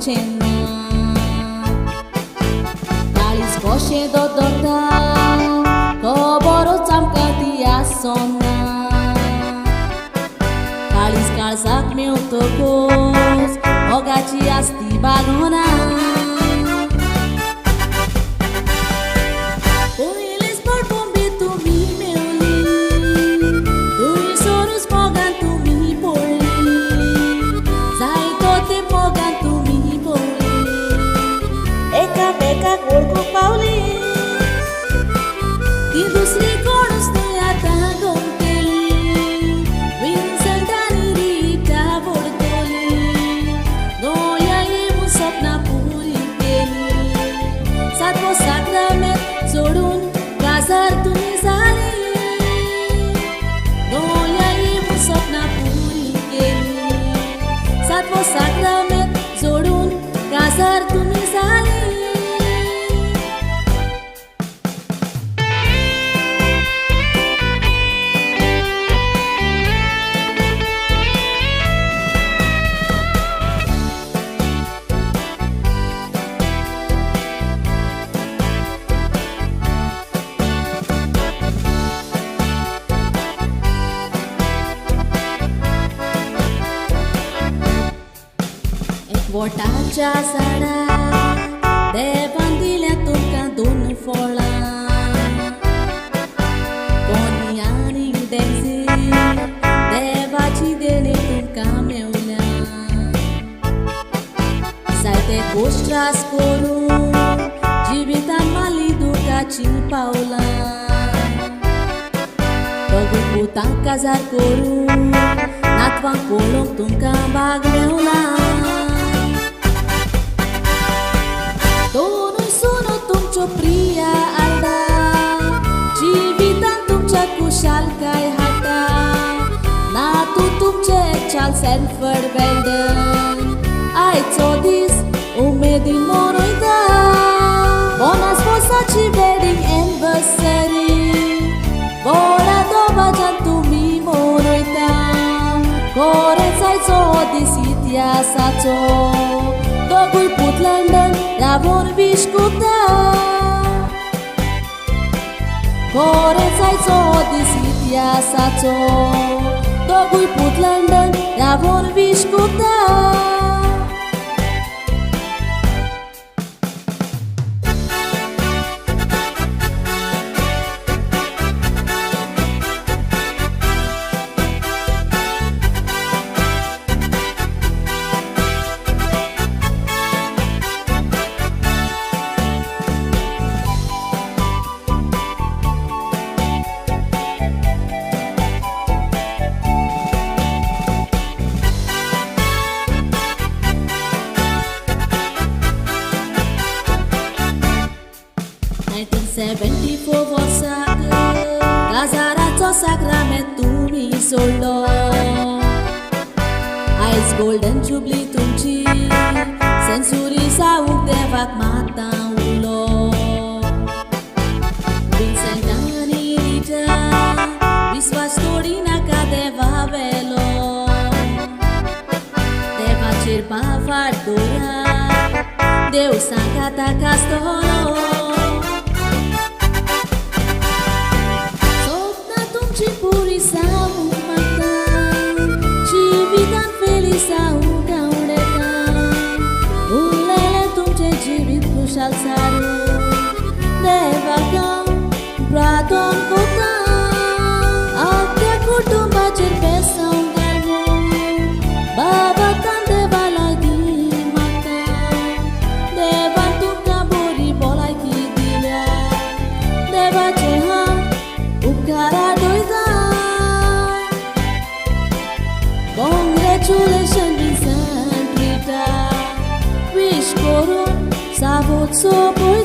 cena. Talis coșe dodota, coboro țamcă dia sona. Talis calzac meu tocos, ogaci asti bagona. Urco Pauli Industri कोणच नाही आता गोंधळी Vincent आणि Rita बोलतोली गोया येऊन स्वप्ना पुरी केली सातवं साक्रामेंट सोडून गाजर तुम्ही झाली गोया येऊन स्वप्ना पुरी केली सातवं साक्रामेंट सोडून गाजर तुम्ही झाली. वोटाच्या झाडाक देवान दिल्या तुमकां दोन फळां कोणी आनीक डेंजी देवाची देणी तुमकां मेवल्या जायते गोश्ट्रास करून जिवितान माली दुखाची पावलां दोगूय पुतांक काजार करून नातवांक पळोवंक तुमकां भाग मेवला. दोनूय सुनो तुमच्यो प्रिया आडा जिवितान तुमच्या कुशालकाय हाडटा नातू तुमचे चाल सॅनफर्ड वेल्डन आयचो दीस उमेदीन मनयता 50 वर्सांची वेडिंग एनिवर्सरी बरा दोबाज्यान तुमी मनयता खरेंच आयचो दीस इतिहासाचो दोगूय पूत लंडन राबून विश कोत्ता खरेंच आयचो दीस इतिहासाचो दोगूय पूत लंडन राबून विश कोत्ता. वर्साक गाजाराचो साक्रामेंट तुमी सोडलो आयज गोल्डन जुबली तुमची सेंचुरी जावूंक देवाक मातां उलो विन्सेंट आनी रिटा विस्वास तोडी नाका देवा वेलो देवाचेर बावाड दवरा देव सांगा ताका आसतलो. Puri saung mata, jivitan feliz saung kaudeta. Ulele tumche jivit kushal saru, devakam praton kota. Akya kutumbacher besaung garbo, babatan deva lagi mata. Devan tumka bori bolai ki dila, deva cheha ukara. Congratulations, Vincent, Rita. Wish for sabot so boy.